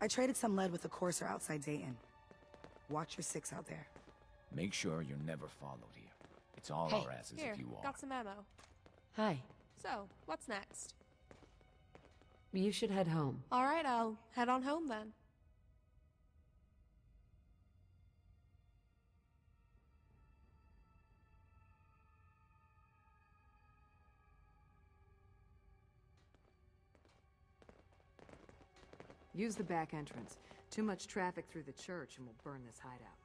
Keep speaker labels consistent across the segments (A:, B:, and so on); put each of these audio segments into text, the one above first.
A: I traded some lead with the courser outside Dayton. Watch your six out there.
B: Make sure you're never followed here. It's all our asses
C: Here,
B: if you are.
C: got some ammo.
D: Hi.
C: So, what's next?
D: You should head home.
C: Alright, I'll head on home then.
E: Use the back entrance. Too much traffic through the church and we'll burn this hideout.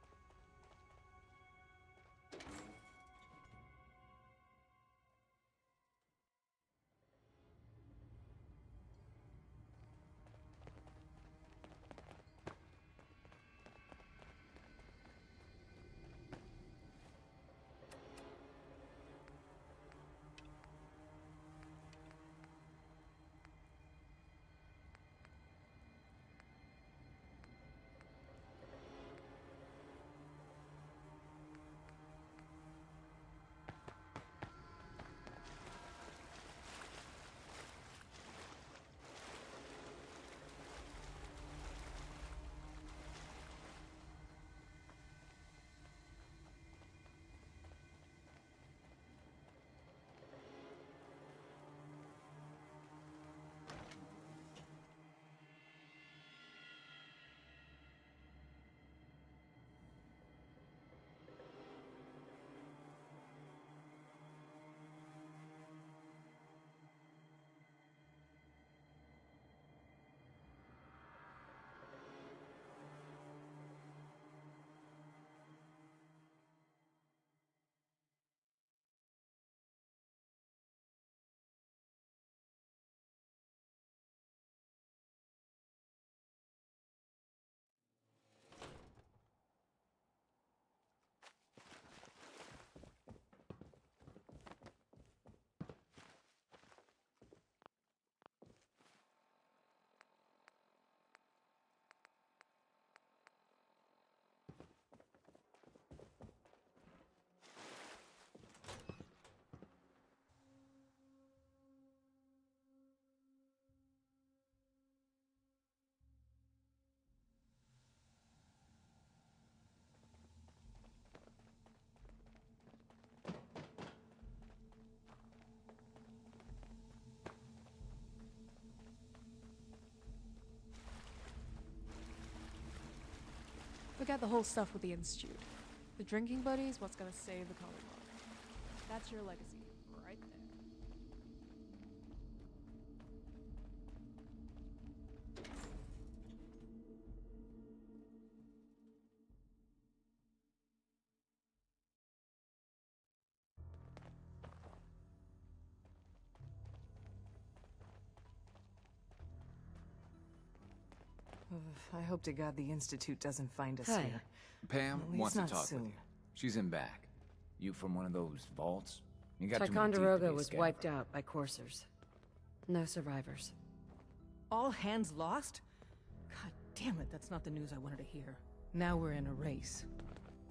C: Forget the whole stuff with the Institute. The drinking buddy's what's gonna save the Commonwealth. That's your legacy, right there.
E: I hope to God the Institute doesn't find us
D: Hi.
E: here.
B: Pam
E: At least
B: wants to
E: not
B: talk
E: soon.
B: with you. She's in back. You from one of those vaults? You got too many teeth to
D: Ticonderoga
B: be a
D: was
B: scarecrow.
D: wiped out by coursers. No survivors.
E: All hands lost? God damn it, that's not the news I wanted to hear. Now we're in a race.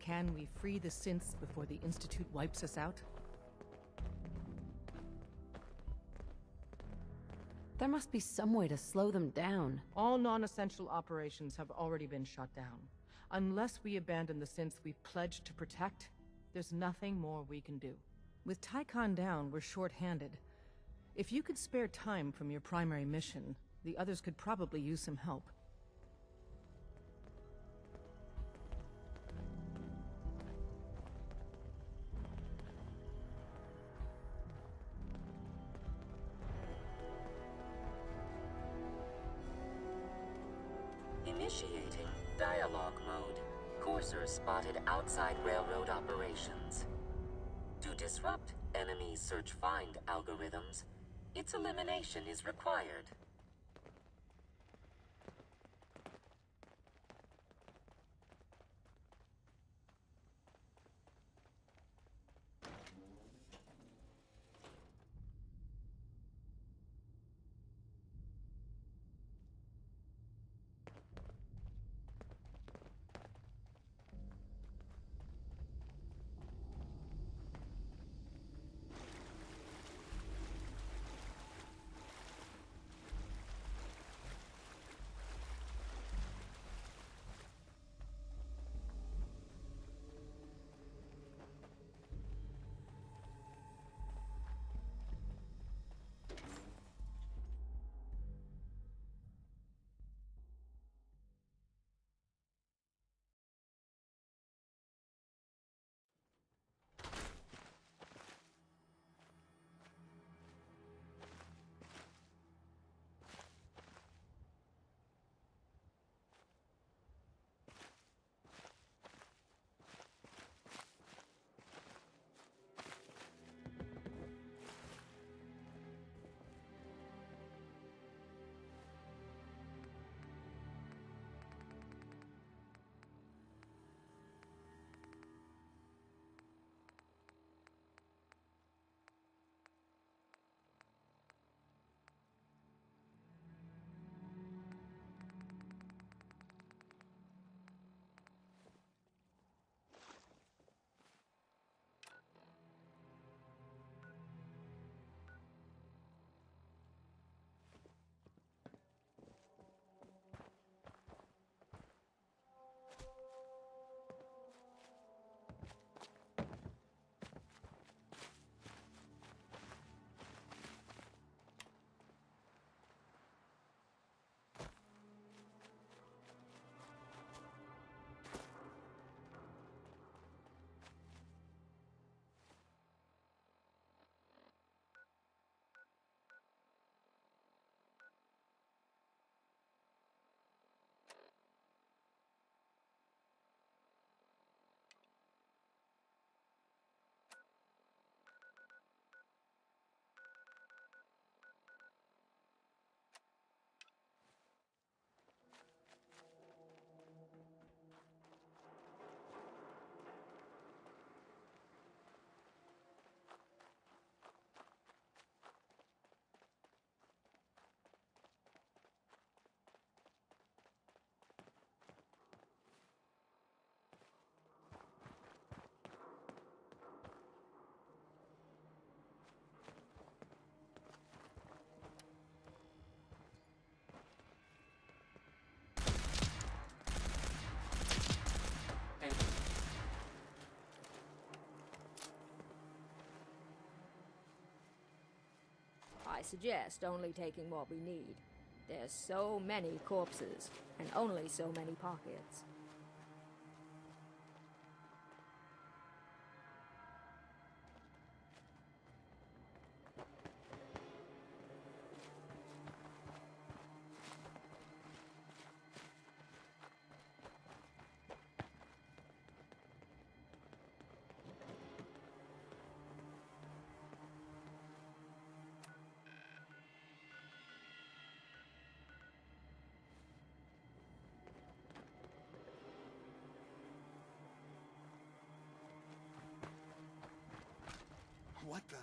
E: Can we free the synths before the Institute wipes us out?
D: There must be some way to slow them down.
E: All non-essential operations have already been shut down. Unless we abandon the synths we pledged to protect, there's nothing more we can do. With Tycon down, we're short-handed. If you could spare time from your primary mission, the others could probably use some help.
F: Initiating dialogue mode. Coursers spotted outside railroad operations. To disrupt enemy search-find algorithms, its elimination is required.
G: I suggest only taking what we need. There's so many corpses, and only so many pockets.
H: What the?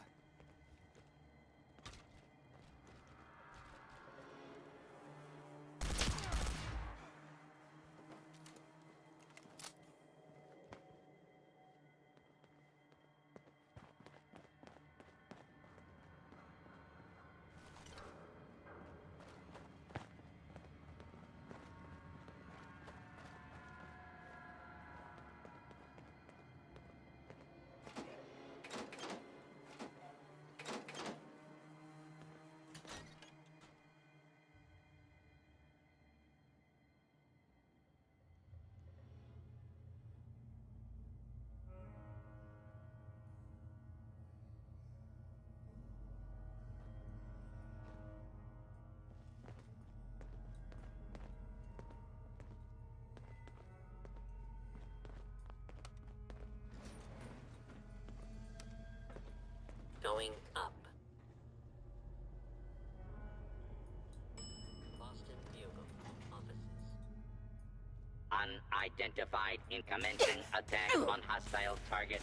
F: Going up. Boston Bugle offices.
H: Unidentified incoming attack on hostile target.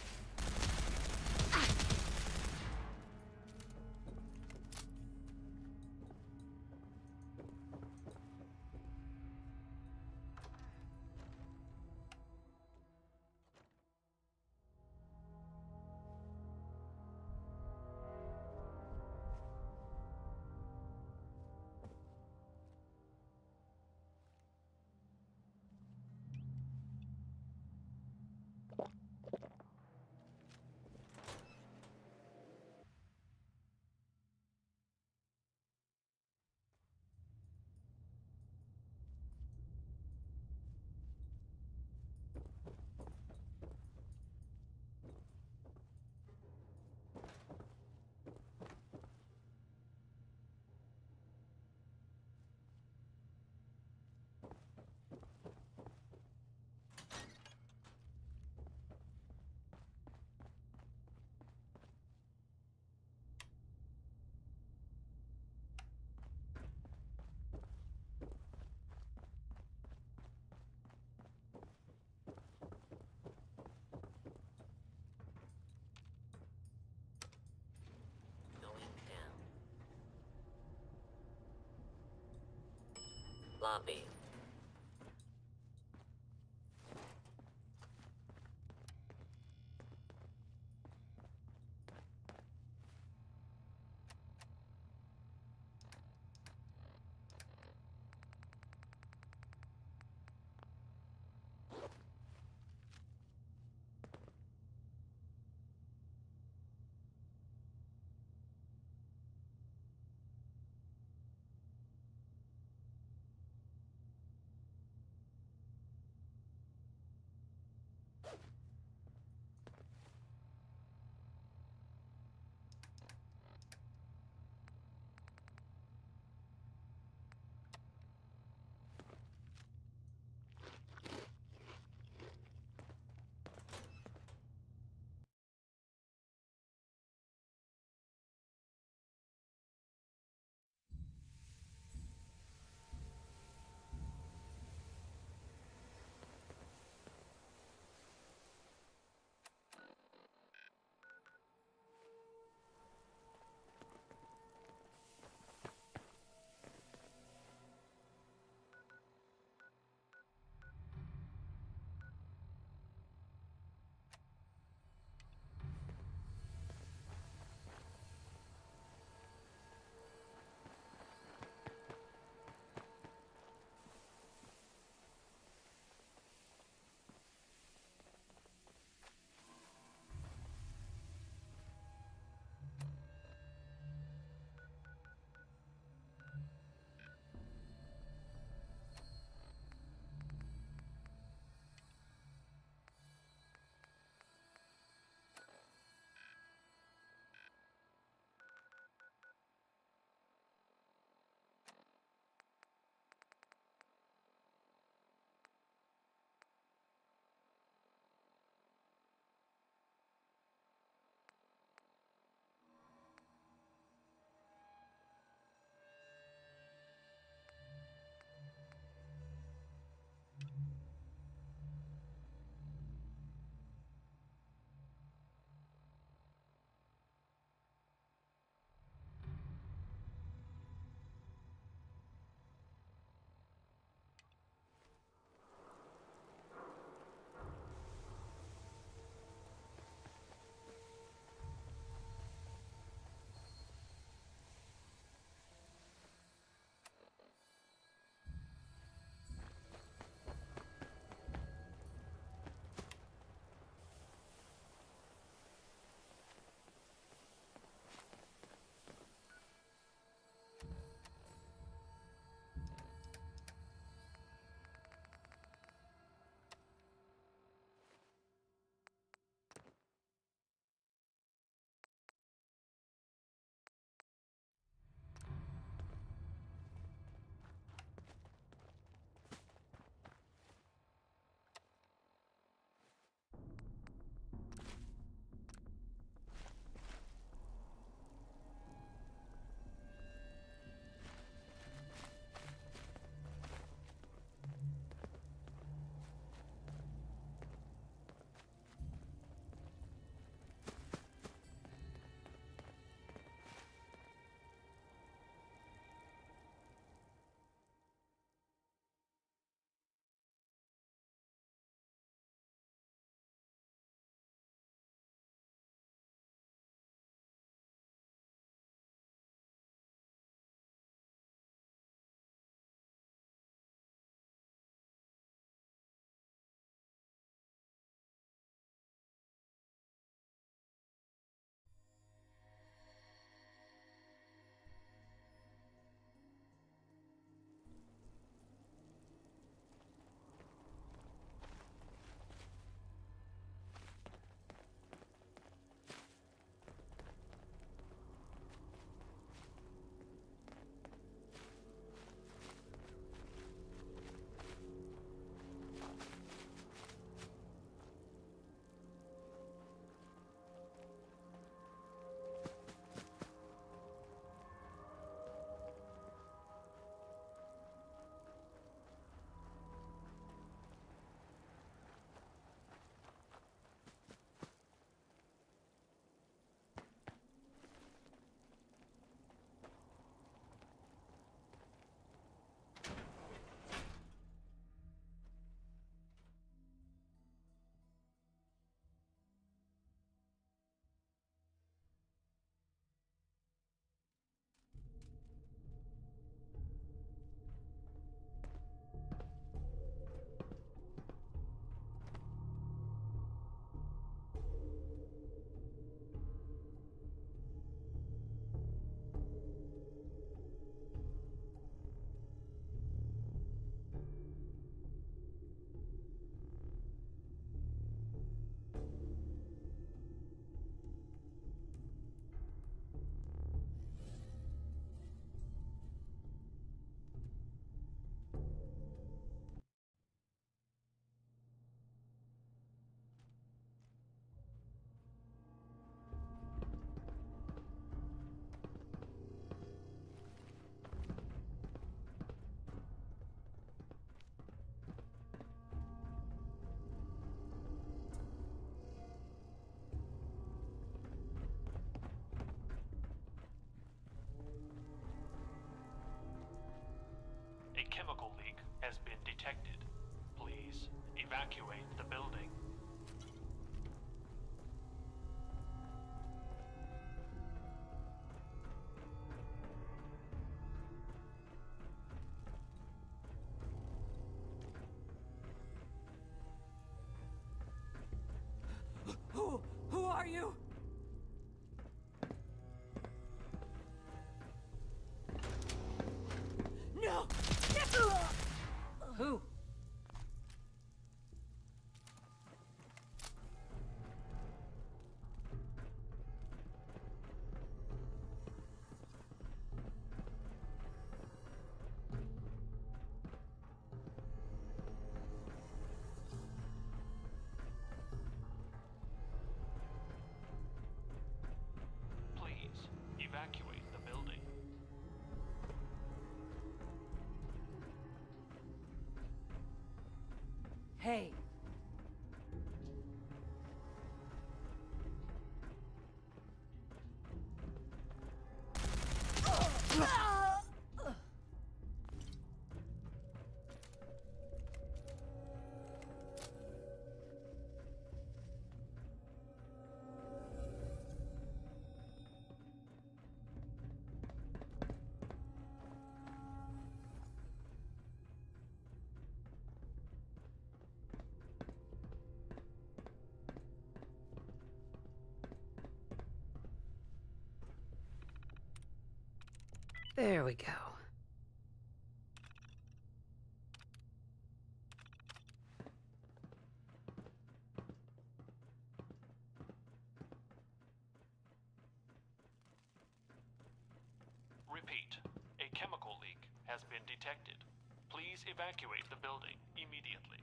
F: Going down. Lobby.
I: evacuate the building.
A: Who are you? No!
E: Who?
I: Please, evacuate the building.
E: Hey.
D: There we go.
I: Repeat, a chemical leak has been detected. Please evacuate the building immediately.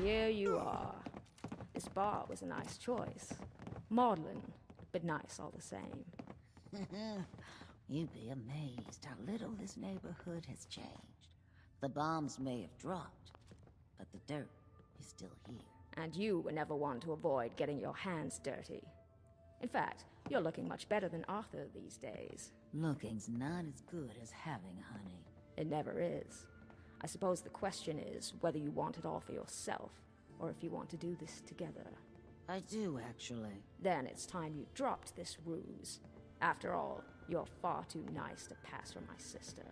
G: here you are. This bar was a nice choice. Maudlin, but nice all the same.
J: You'd be amazed how little this neighborhood has changed. The bombs may have dropped, but the dirt is still here.
G: And you were never one to avoid getting your hands dirty. In fact, you're looking much better than Arthur these days.
J: Looking's not as good as having, honey.
G: It never is. I suppose the question is whether you want it all for yourself, or if you want to do this together.
J: I do, actually.
G: Then it's time you dropped this ruse. After all, you're far too nice to pass for my sister.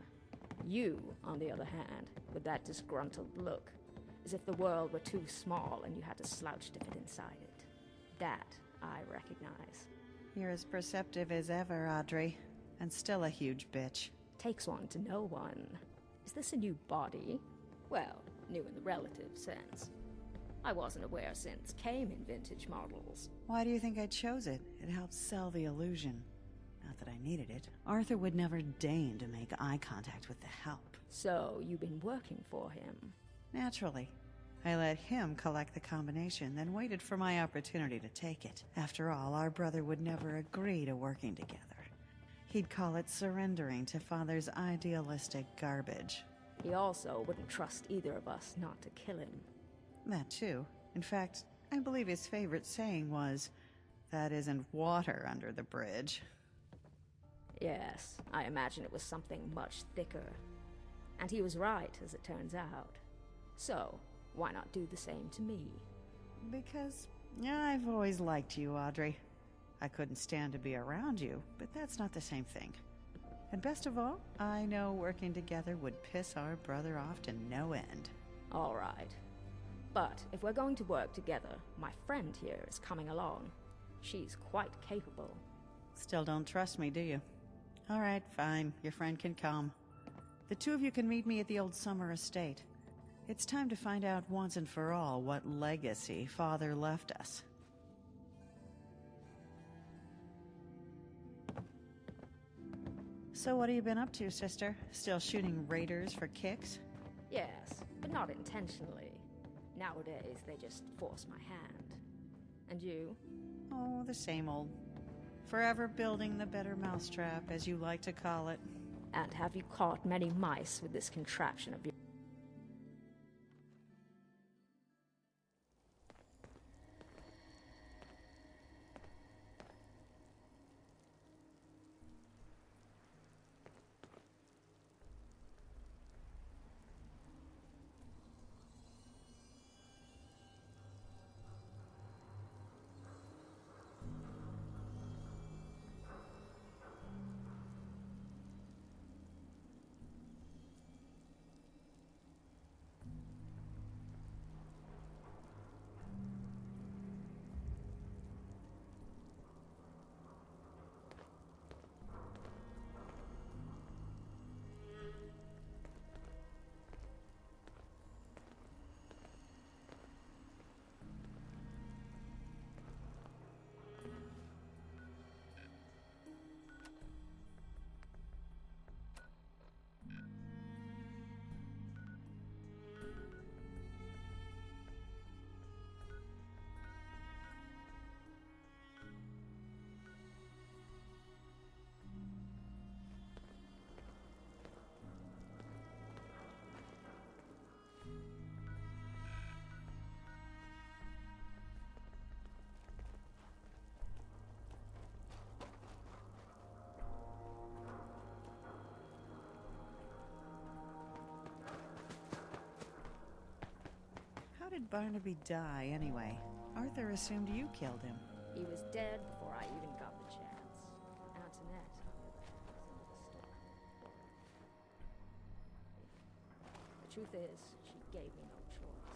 G: You, on the other hand, with that disgruntled look, as if the world were too small and you had to slouch to fit inside it. That I recognize.
K: You're as perceptive as ever, Audrey. And still a huge bitch.
G: Takes one to know one. Is this a new body? Well, new in the relative sense. I wasn't aware synths came in vintage models.
K: Why do you think I chose it? It helps sell the illusion. Not that I needed it. Arthur would never deign to make eye contact with the help.
G: So, you've been working for him?
K: Naturally. I let him collect the combination, then waited for my opportunity to take it. After all, our brother would never agree to working together. He'd call it surrendering to Father's idealistic garbage.
G: He also wouldn't trust either of us not to kill him.
K: That too. In fact, I believe his favorite saying was, "That isn't water under the bridge."
G: Yes, I imagine it was something much thicker. And he was right, as it turns out. So, why not do the same to me?
K: Because I've always liked you, Audrey. I couldn't stand to be around you, but that's not the same thing. And best of all, I know working together would piss our brother off to no end.
G: All right. But if we're going to work together, my friend here is coming along. She's quite capable.
K: Still don't trust me, do you? All right, fine. Your friend can come. The two of you can meet me at the old summer estate. It's time to find out once and for all what legacy Father left us. So what have you been up to, sister? Still shooting raiders for kicks?
G: Yes, but not intentionally. Nowadays, they just force my hand. And you?
K: Oh, the same old. Forever building the better mousetrap, as you like to call it.
G: And have you caught many mice with this contraption of yours?
K: How did Barnaby die, anyway? Arthur assumed you killed him.
G: He was dead before I even got the chance. Antoinette, on the other hand, was into the story. The truth is, she gave me no choice.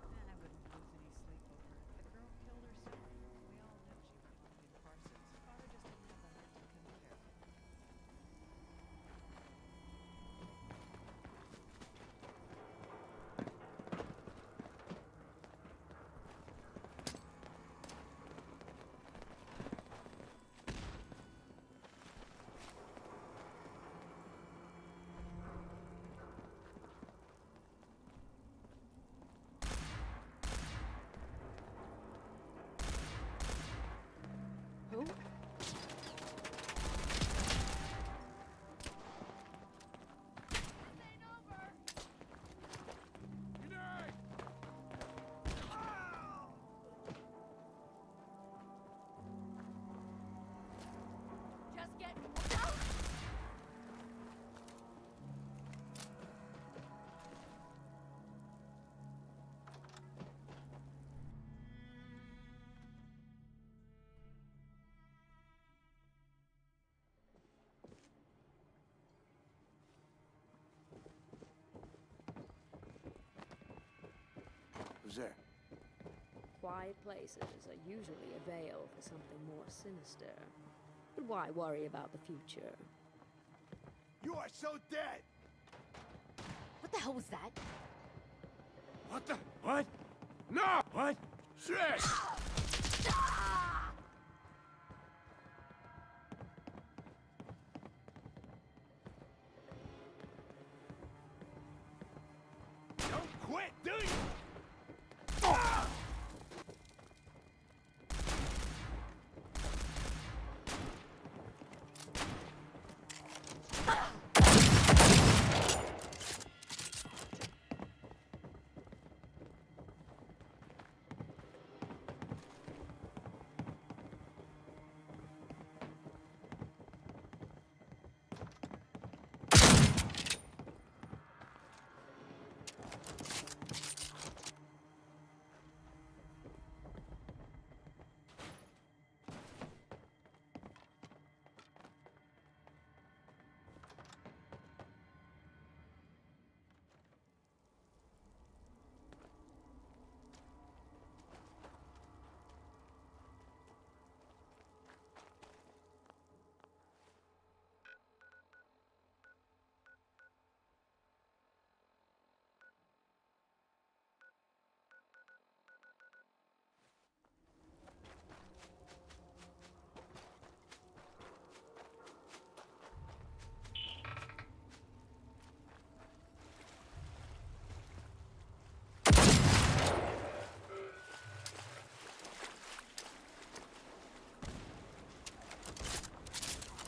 K: I wouldn't lose any sleep over it. The girl killed herself. We all knew she would have been Parsons. Father just didn't have the heart to come careful.
L: there?
G: Quiet places are usually a veil for something more sinister. But why worry about the future?
L: You are so dead!
C: What the hell was that?
L: What the? What? No! What? Shit! Don't quit, do you?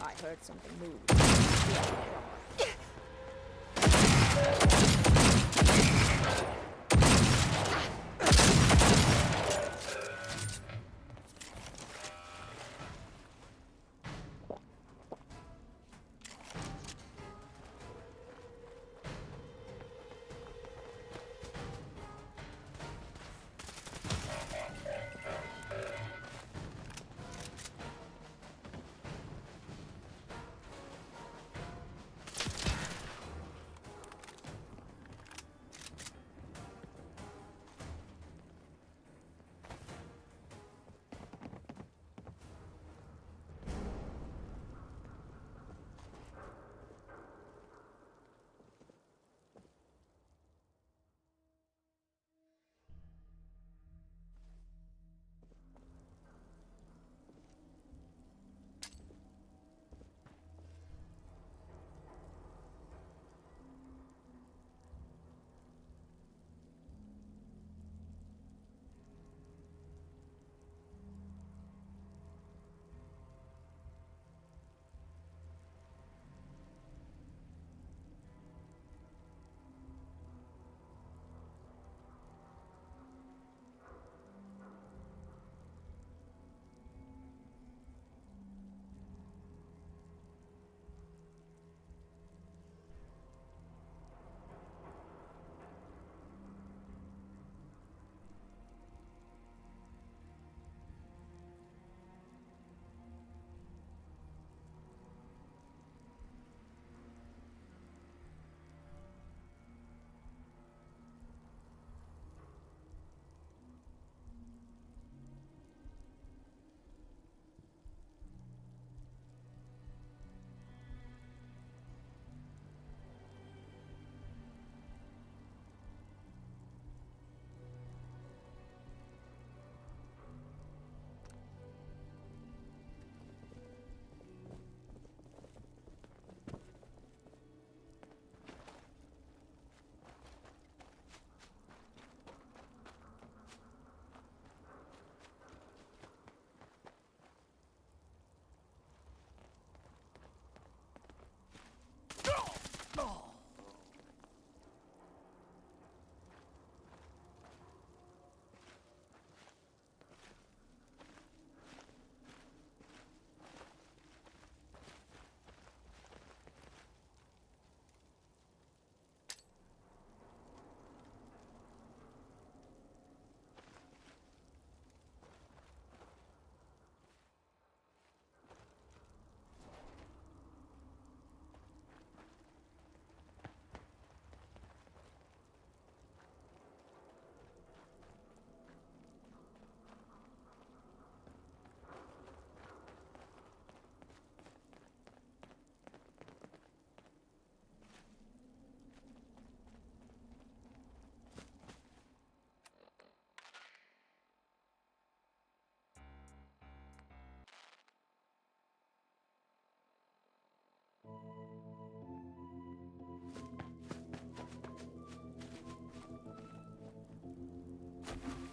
G: I heard something move.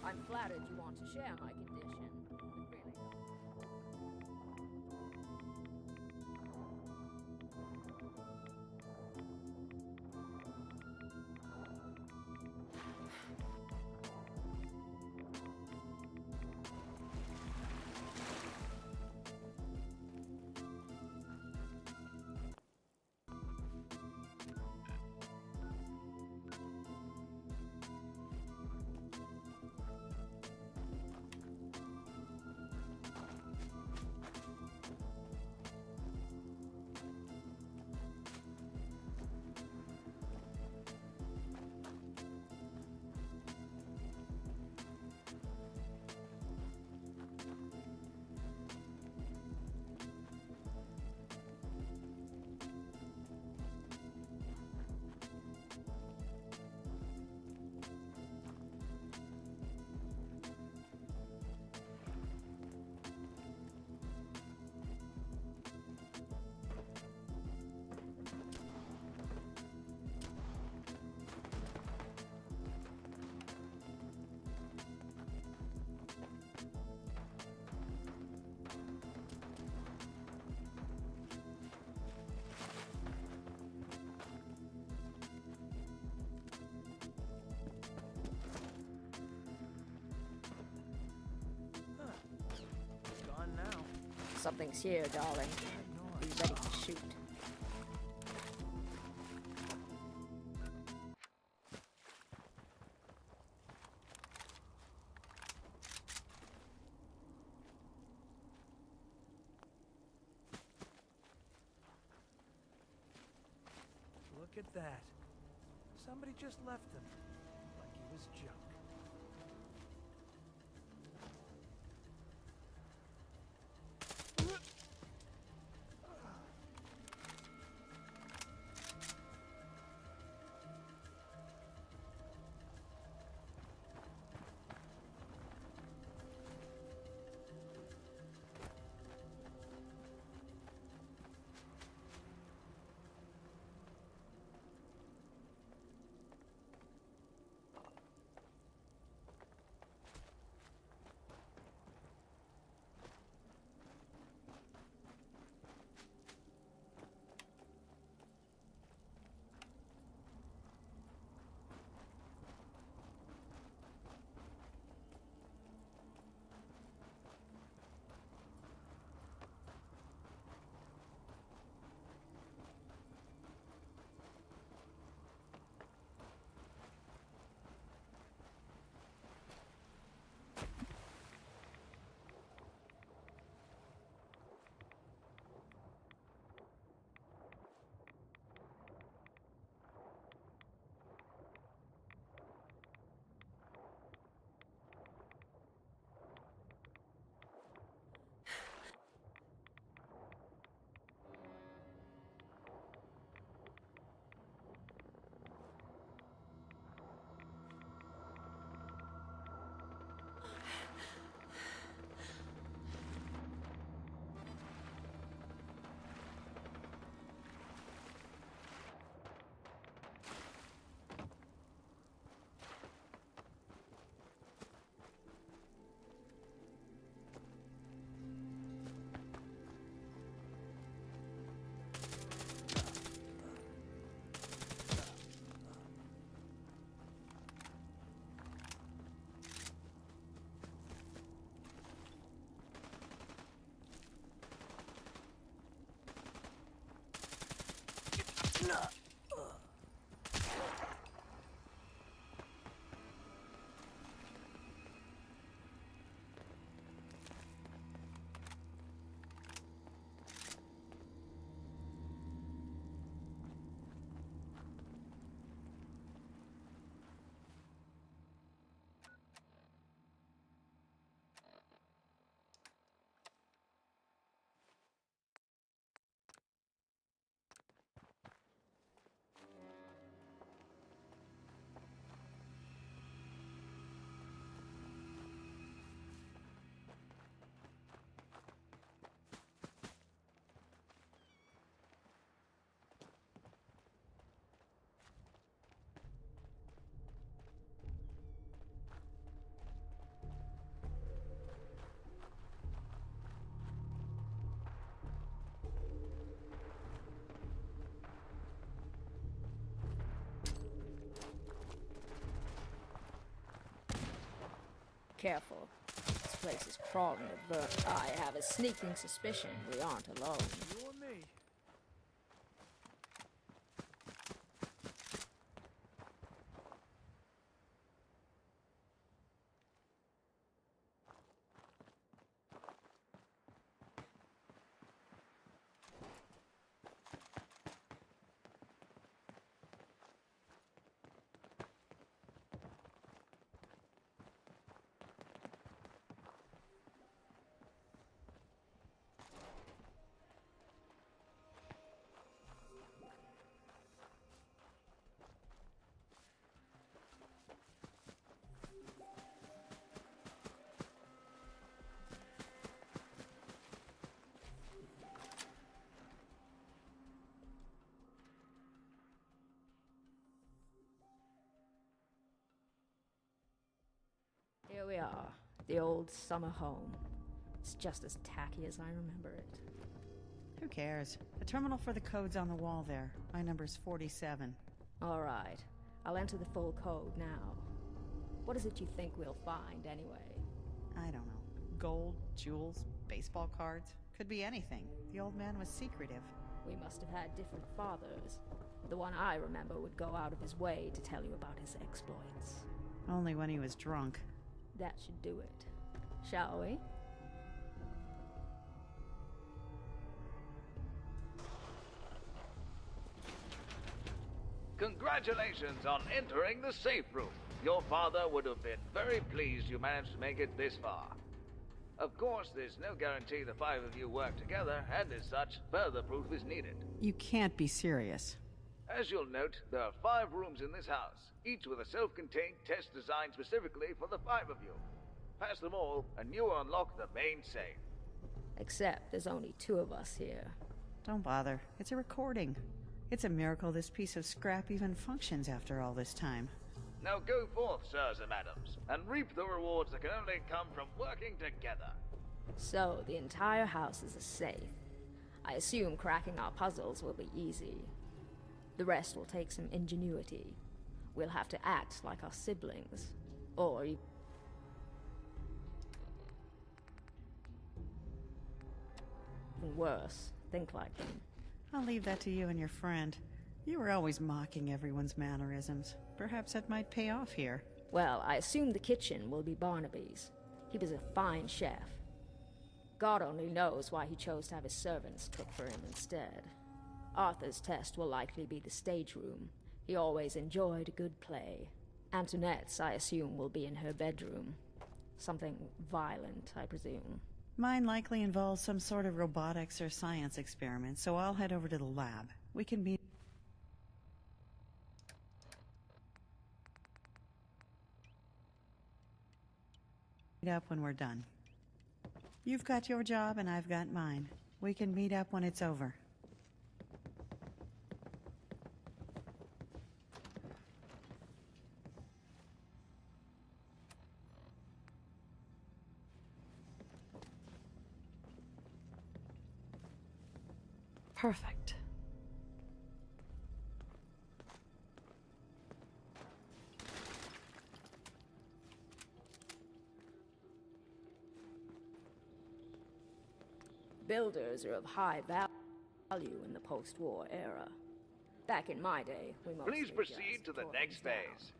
G: I'm flattered you want to share my condition. Really.
L: Gone now.
G: Something's here, darling. Be ready to shoot.
L: Look at that. Somebody just left him. Like he was junk.
G: Careful. This place is crawling with vermin. I have a sneaking suspicion we aren't alone.
L: You and me.
G: Here we are, the old summer home. It's just as tacky as I remember it.
K: Who cares? The terminal for the code's on the wall there. My number's 47.
G: All right, I'll enter the full code now. What is it you think we'll find, anyway?
K: I don't know. Gold, jewels, baseball cards. Could be anything. The old man was secretive.
G: We must have had different fathers. The one I remember would go out of his way to tell you about his exploits.
K: Only when he was drunk.
G: That should do it. Shall we?
M: Congratulations on entering the safe room. Your father would have been very pleased you managed to make it this far. Of course, there's no guarantee the five of you work together, and as such, further proof is needed.
K: You can't be serious.
M: As you'll note, there are 5 rooms in this house, each with a self-contained test designed specifically for the 5 of you. Pass them all, and you unlock the main safe.
G: Except there's only 2 of us here.
K: Don't bother. It's a recording. It's a miracle this piece of scrap even functions after all this time.
M: Now go forth, sirs and madams, and reap the rewards that can only come from working together.
G: So, the entire house is a safe. I assume cracking our puzzles will be easy. The rest will take some ingenuity. We'll have to act like our siblings. Or even worse, think like them.
K: I'll leave that to you and your friend. You were always mocking everyone's mannerisms. Perhaps that might pay off here.
G: Well, I assume the kitchen will be Barnaby's. He was a fine chef. God only knows why he chose to have his servants cook for him instead. Arthur's test will likely be the stage room. He always enjoyed good play. Antoinette's, I assume, will be in her bedroom. Something violent, I presume.
K: Mine likely involves some sort of robotics or science experiment, so I'll head over to the lab. We can meet up when we're done. You've got your job and I've got mine. We can meet up when it's over.
D: Perfect.
G: Builders are of high value in the post-war era. Back in my day, we mostly
M: Please proceed
G: just
M: to the
G: tore
M: next
G: things down.
M: phase.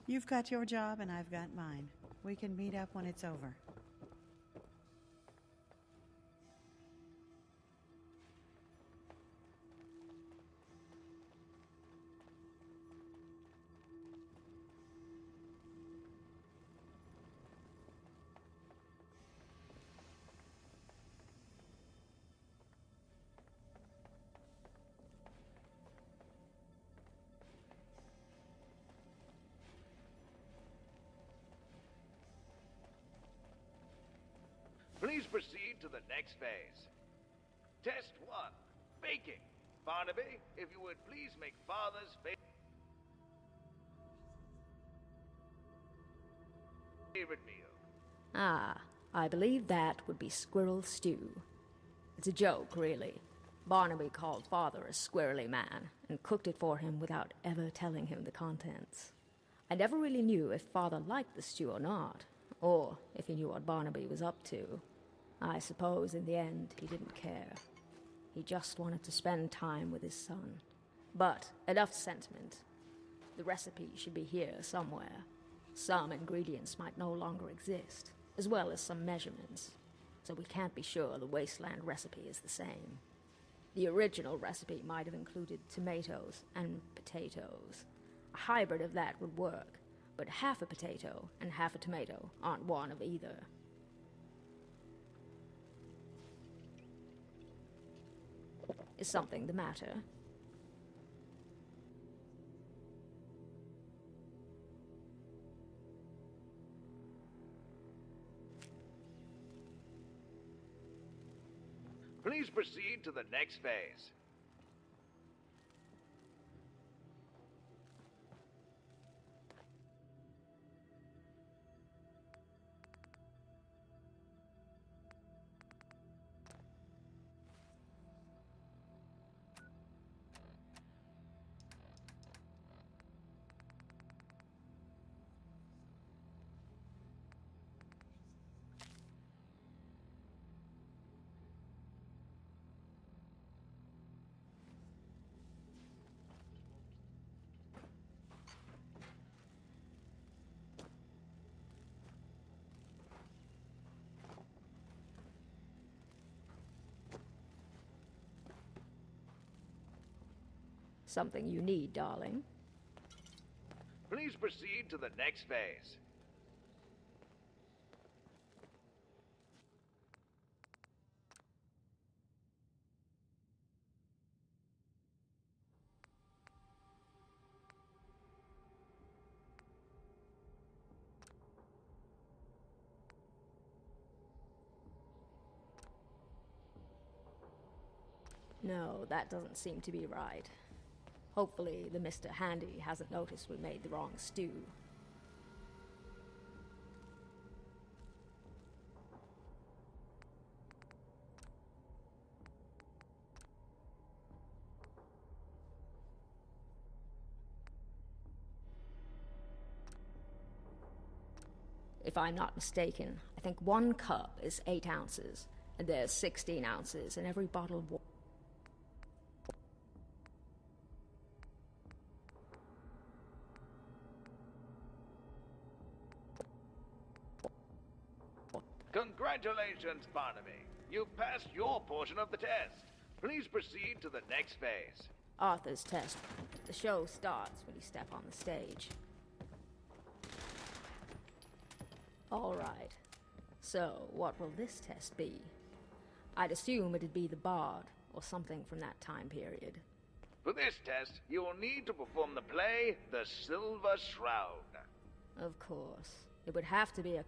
K: You've got your job and I've got mine. We can meet up when it's over.
M: Please proceed to the next phase. Test 1. Baking. Barnaby, if you would please make Father's favorite meal.
G: Ah, I believe that would be squirrel stew. It's a joke, really. Barnaby called Father a squirrely man and cooked it for him without ever telling him the contents. I never really knew if Father liked the stew or not, or if he knew what Barnaby was up to. I suppose in the end he didn't care. He just wanted to spend time with his son. But enough sentiment. The recipe should be here somewhere. Some ingredients might no longer exist, as well as some measurements, so we can't be sure the wasteland recipe is the same. The original recipe might have included tomatoes and potatoes. A hybrid of that would work, but half a potato and half a tomato aren't one of either. Is something the matter?
M: Please proceed to the next phase.
G: Something you need, darling.
M: Please proceed to the next phase.
G: No, that doesn't seem to be right. Hopefully, the Mr. Handy hasn't noticed we made the wrong stew. If I'm not mistaken, I think 1 cup is 8 ounces, and there's 16 ounces in every bottle of water.
M: Congratulations, Barnaby. You've passed your portion of the test. Please proceed to the next phase.
G: Arthur's test. The show starts when you step on the stage. All right. So, what will this test be? I'd assume it'd be the Bard, or something from that time period.
M: For this test, you will need to perform the play, The Silver Shroud.
G: Of course. It would have to be a...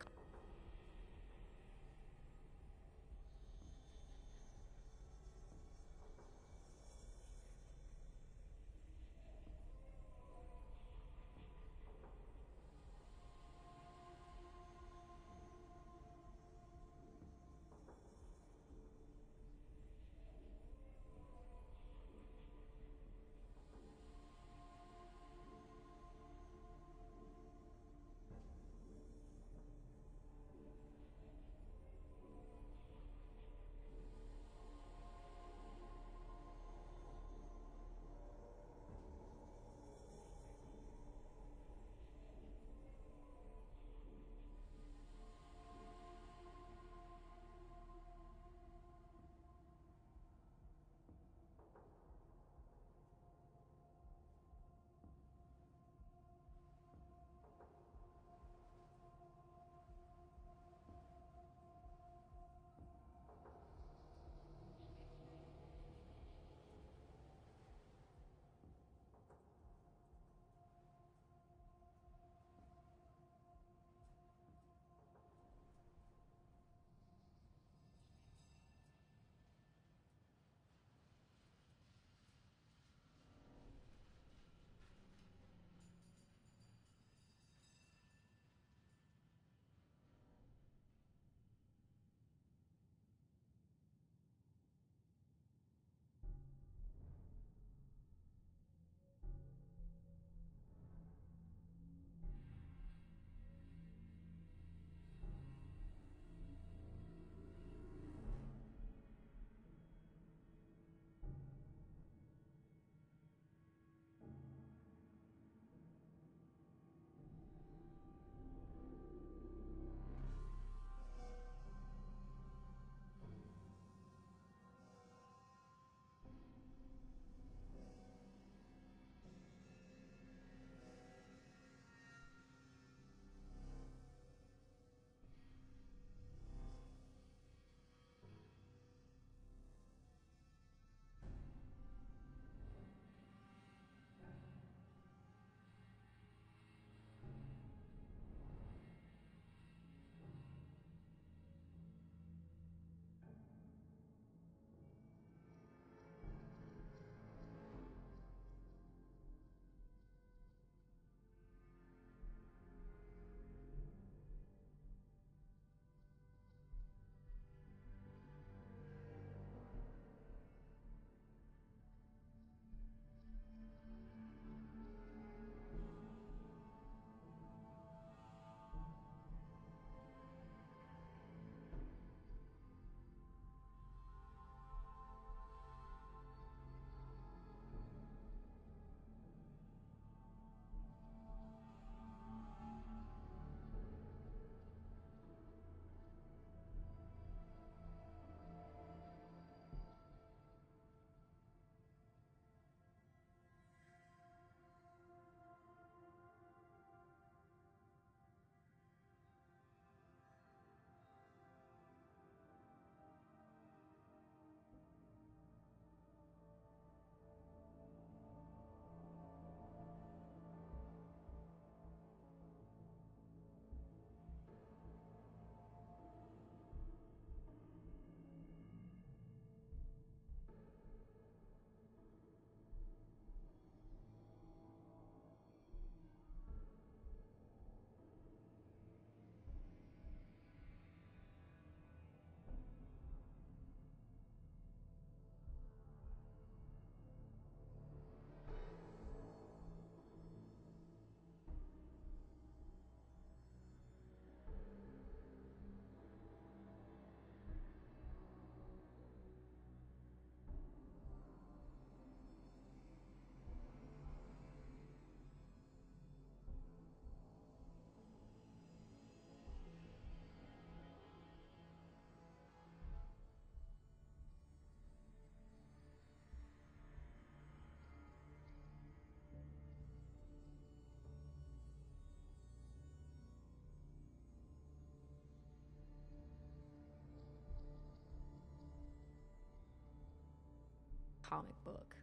G: comic book.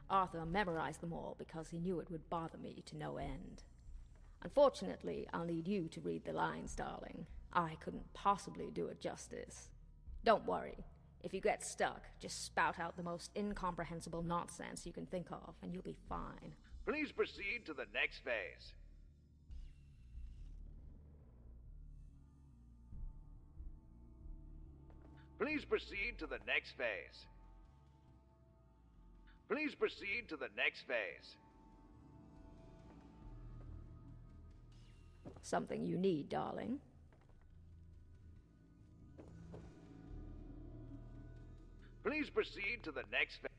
G: Arthur memorized them all because he knew it would bother me to no end. Unfortunately, I'll need you to read the lines, darling. I couldn't possibly do it justice. Don't worry. If you get stuck, just spout out the most incomprehensible nonsense you can think of, and you'll be fine.
M: Please proceed to the next phase. Please proceed to the next phase. Please proceed to the next phase.
G: Something you need, darling.
M: Please proceed to the next phase.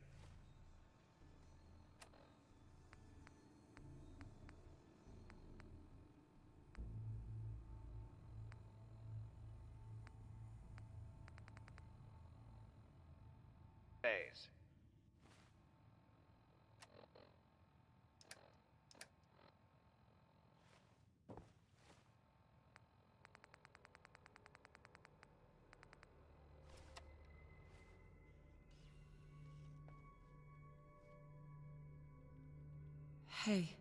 D: Hey.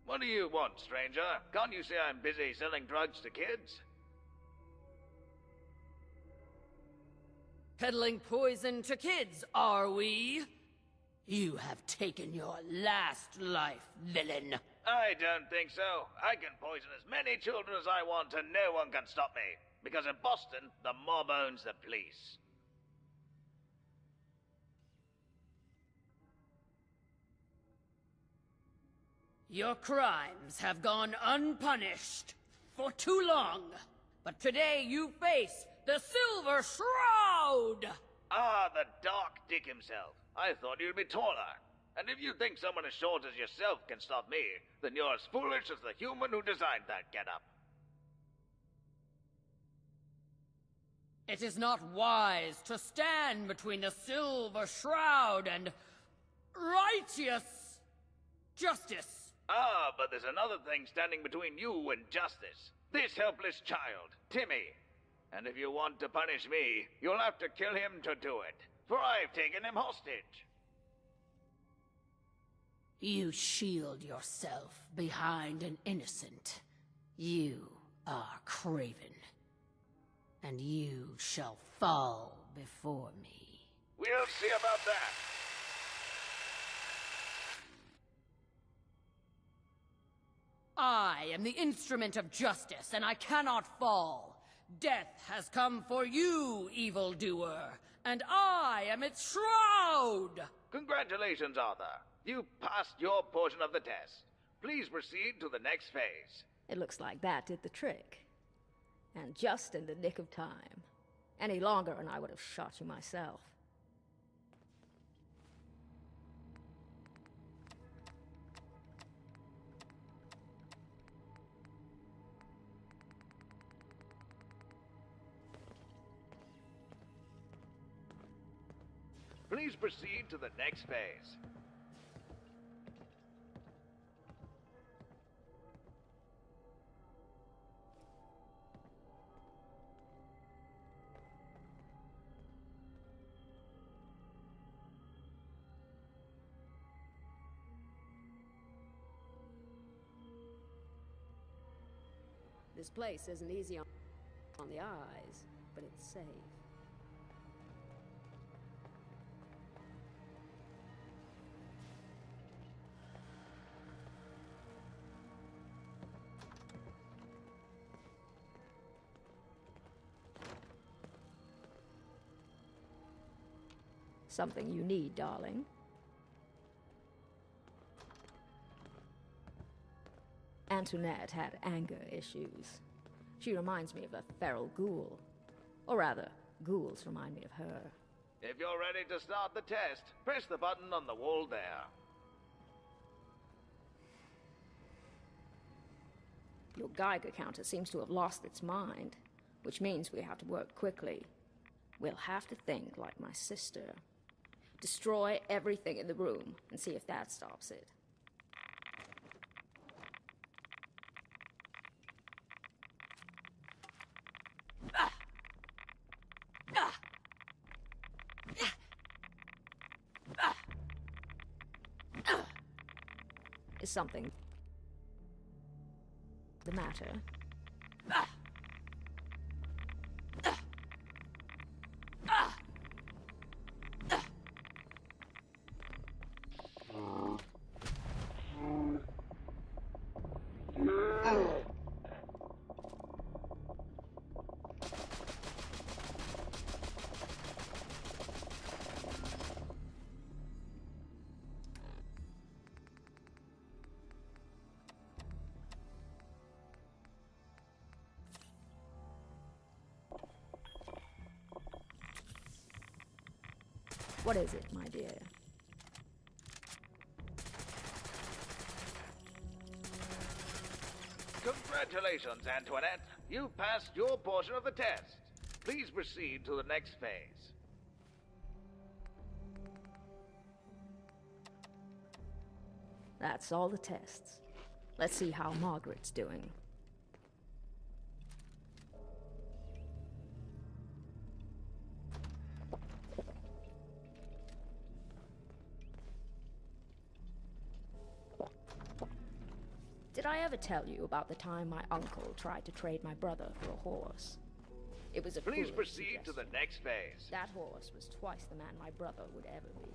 M: What do you want, stranger? Can't you see I'm busy selling drugs to kids?
N: Peddling poison to kids, are we? You have taken your last life, villain.
M: I don't think so. I can poison as many children as I want and no one can stop me. Because in Boston, the mob owns the police.
N: Your crimes have gone unpunished for too long. But today you face the Silver Shroud!
M: Ah, the Dark Dick himself. I thought you'd be taller. And if you think someone as short as yourself can stop me, then you're as foolish as the human who designed that getup.
N: It is not wise to stand between the Silver Shroud and righteous justice.
M: Ah, but there's another thing standing between you and justice. This helpless child, Timmy. And if you want to punish me, you'll have to kill him to do it. For I've taken him hostage.
N: You shield yourself behind an innocent. You are Craven. And you shall fall before me.
M: We'll see about that.
N: I am the instrument of justice, and I cannot fall. Death has come for you, evildoer, and I am its shroud!
M: Congratulations, Arthur. You passed your portion of the test. Please proceed to the next phase.
G: It looks like that did the trick. And just in the nick of time. Any longer and I would have shot you myself.
M: Please proceed to the next phase.
G: This place isn't easy on the eyes, but it's safe. Something you need, darling. Antoinette had anger issues. She reminds me of a feral ghoul. Or rather, ghouls remind me of her.
M: If you're ready to start the test, press the button on the wall there.
G: Your Geiger counter seems to have lost its mind, which means we have to work quickly. We'll have to think like my sister. Destroy everything in the room and see if that stops it. Is something the matter? What is it, my dear?
M: Congratulations, Antoinette. You passed your portion of the test. Please proceed to the next phase.
G: That's all the tests. Let's see how Margaret's doing. Did I ever tell you about the time my uncle tried to trade my brother for a horse? It was a
M: Please
G: foolish
M: proceed to the
G: suggestion.
M: next phase.
G: That horse was twice the man my brother would ever be.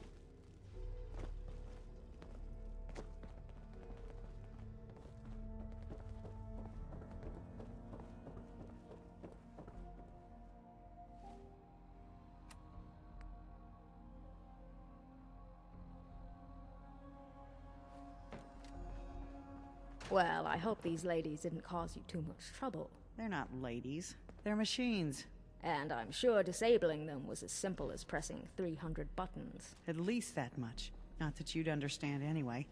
G: Well, I hope these ladies didn't cause you too much trouble.
K: They're not ladies. They're machines.
G: And I'm sure disabling them was as simple as pressing 300 buttons.
K: At least that much. Not that you'd understand anyway.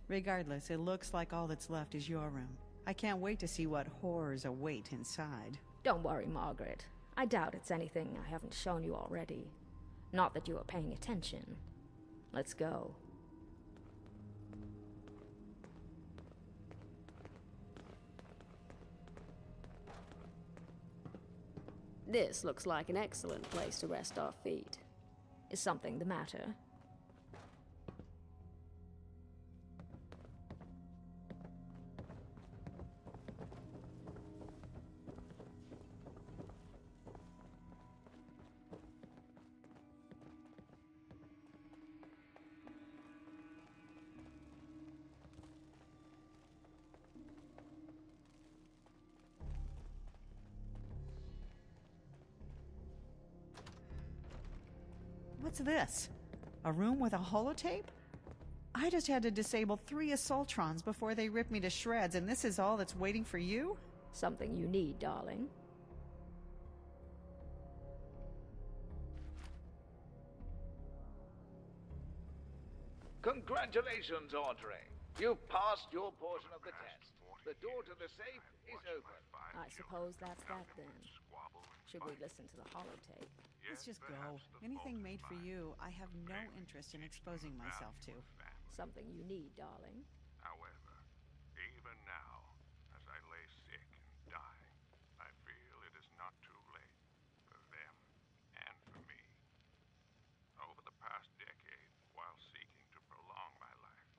K: Regardless, it looks like all that's left is your room. I can't wait to see what horrors await inside.
G: Don't worry, Margaret. I doubt it's anything I haven't shown you already. Not that you are paying attention. Let's go. This looks like an excellent place to rest our feet. Is something the matter?
K: What's this? A room with a holotape? I just had to disable 3 assaultrons before they ripped me to shreds, and this is all that's waiting for you?
G: Something you need, darling.
M: Congratulations, Audrey. You've passed your portion of the test. The door to the safe is open.
G: I suppose that's that then. Should we listen to the holotape?
K: Let's just go. Anything made for you, I have no interest in exposing myself to.
G: Something you need, darling.
O: However, even now, as I lay sick and dying, I feel it is not too late for them and for me. Over the past decade, while seeking to prolong my life,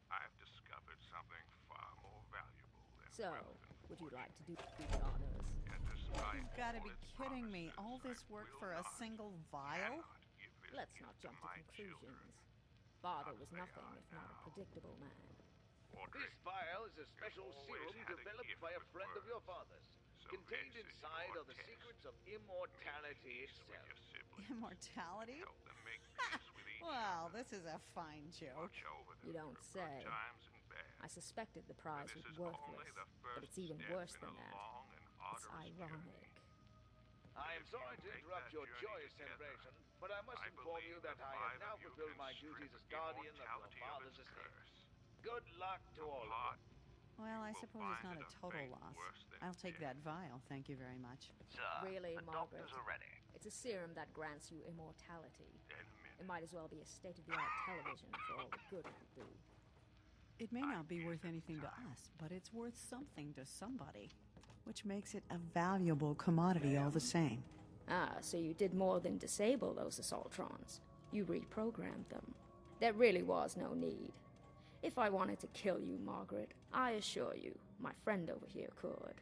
O: I've discovered something far more valuable than
G: So,
O: wealth and
G: would you like to do the honors?
O: and despite
K: You've got to be
O: all its
K: kidding me.
O: promises,
K: All this
O: I
K: work
O: will
K: for a
O: not,
K: single vial?
O: cannot give this
G: Let's
O: gift
G: not jump to
O: my
G: conclusions.
O: children.
G: Father was
O: They
G: nothing
O: are
G: if not a
O: now.
G: predictable man.
O: Audrey,
M: This vial is a special
O: always
M: serum
O: had a
M: developed
O: gift
M: by a
O: with
M: friend of your
O: words.
M: father's.
O: So
M: Contained
O: this is
M: inside
O: your
M: are the
O: test.
M: secrets of immortality
O: With
M: itself.
O: your siblings.
K: Immortality?
O: Help them make peace with each
K: Well,
O: other.
K: this is a fine joke.
O: Watch over them
G: You don't
O: through good
G: say.
O: times and bad.
G: I suspected the prize
O: This
G: was
O: is only
G: worthless,
O: the
G: but
O: first
G: it's even
O: step
G: worse
O: in
G: than
O: a
G: that.
O: long and
G: It's
O: arduous
G: ironic.
M: I am
O: If
M: sorry
O: you
M: to
O: make
M: interrupt
O: that
M: your
O: journey
M: joyous
O: together,
M: celebration, but I must
O: I
M: inform you
O: believe
M: that
O: the
M: I
O: five
M: have now
O: of you
M: fulfilled
O: can
M: my
O: strip
M: duties as
O: the
M: guardian of your
O: immortality of
M: father's
O: its
M: estate.
O: curse.
M: Good luck to all of
O: Plot
M: you.
K: Well, I
O: will
K: suppose it's
O: find
K: not a
O: it a
K: total
O: fate
K: loss.
O: worse than
K: I'll take
O: death.
K: that vial, thank you very much.
M: Sir,
G: Really,
M: the
G: Margaret?
M: doctors are ready.
G: It's a serum that grants you immortality.
O: In a minute.
G: It might as well be a state-of-the-art television for all the good it could do.
K: It may not be worth anything to us, but it's worth something to somebody, which makes it a valuable commodity all the same.
G: Ah, so you did more than disable those assaultrons. You reprogrammed them. There really was no need. If I wanted to kill you, Margaret, I assure you, my friend over here could.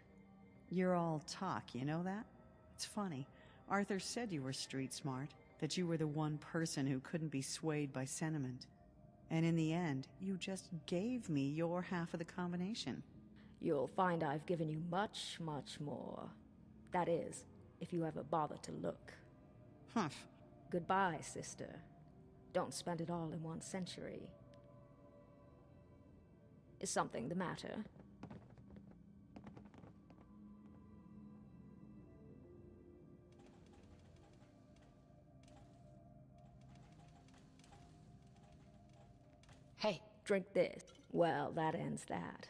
K: You're all talk, you know that? It's funny. Arthur said you were street smart, that you were the one person who couldn't be swayed by sentiment. And in the end, you just gave me your half of the combination.
G: You'll find I've given you much, much more. That is, if you ever bother to look.
K: Humph.
G: Goodbye, sister. Don't spend it all in 1 century. Is something the matter?
D: Hey.
G: Drink this. Well, that ends that.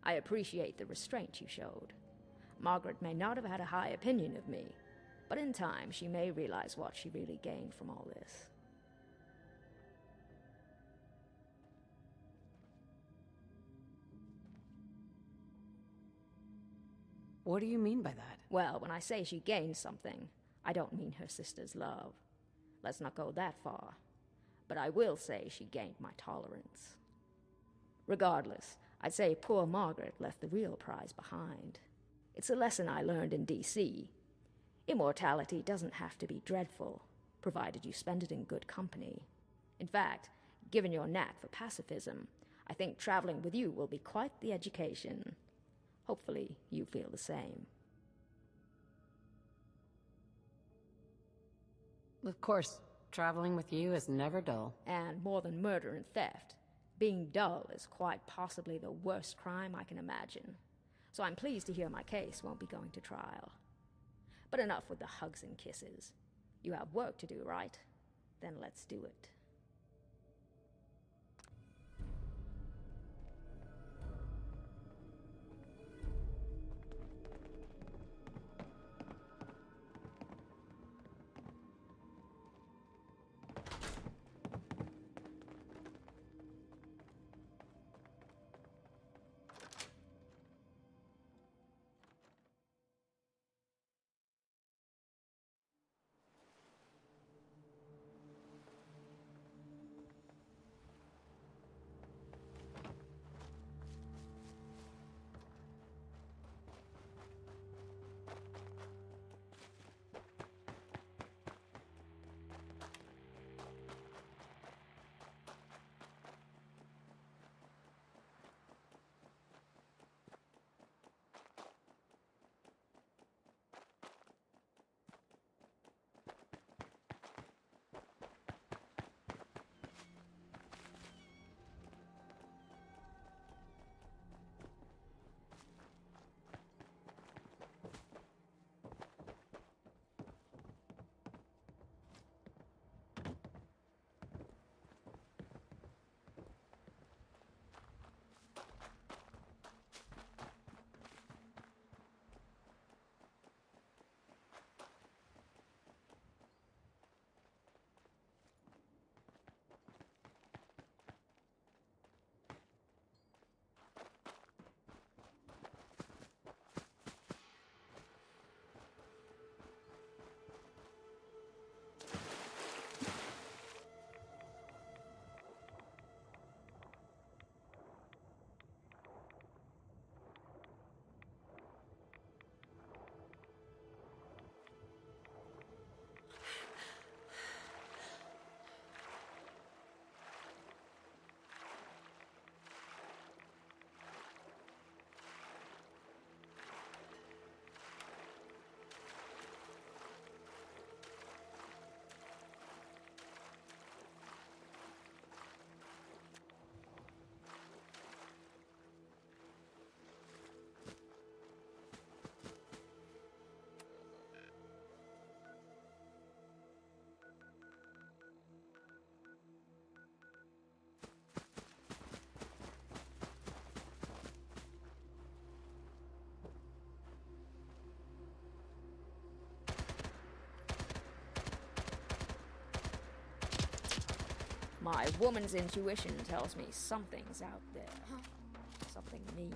G: I appreciate the restraint you showed. Margaret may not have had a high opinion of me, but in time she may realize what she really gained from all this.
D: What do you mean by that?
G: Well, when I say she gained something, I don't mean her sister's love. Let's not go that far. But I will say she gained my tolerance. Regardless, I'd say poor Margaret left the real prize behind. It's a lesson I learned in D.C. Immortality doesn't have to be dreadful, provided you spend it in good company. In fact, given your knack for pacifism, I think traveling with you will be quite the education. Hopefully, you feel the same.
D: Of course, traveling with you is never dull.
G: And more than murder and theft, being dull is quite possibly the worst crime I can imagine. So I'm pleased to hear my case won't be going to trial. But enough with the hugs and kisses. You have work to do, right? Then let's do it. My woman's intuition tells me something's out there. Something mean.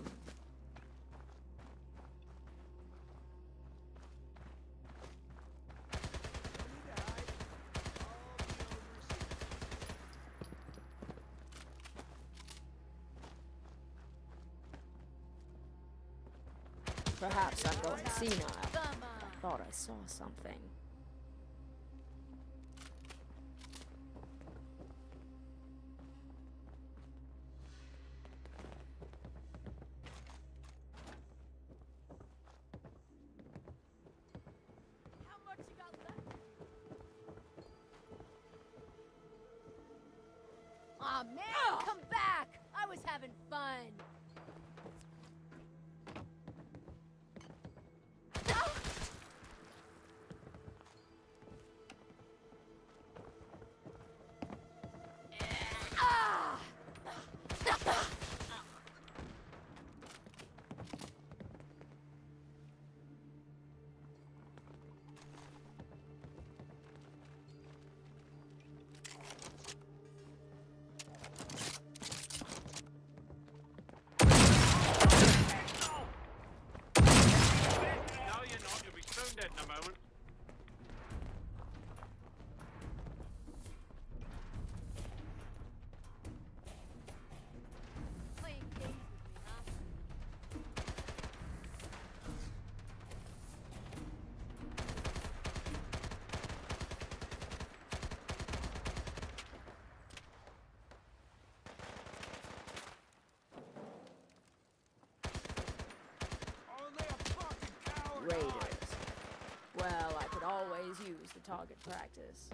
G: Perhaps I'm going senile. I thought I saw something.
P: Aw, man, come back! I was having fun.
I: No, you're not. You'll be stone dead in a moment.
P: Playing games with me, huh?
G: Raiders. Well, I could always use the target practice.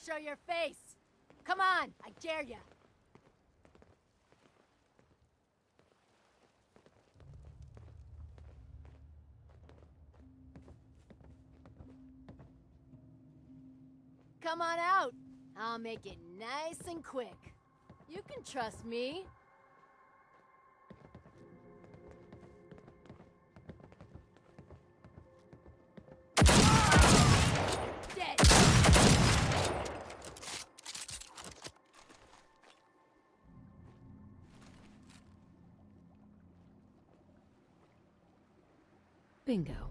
P: Show your face! Come on, I dare ya! Come on out! I'll make it nice and quick. You can trust me. Dead!
G: Bingo.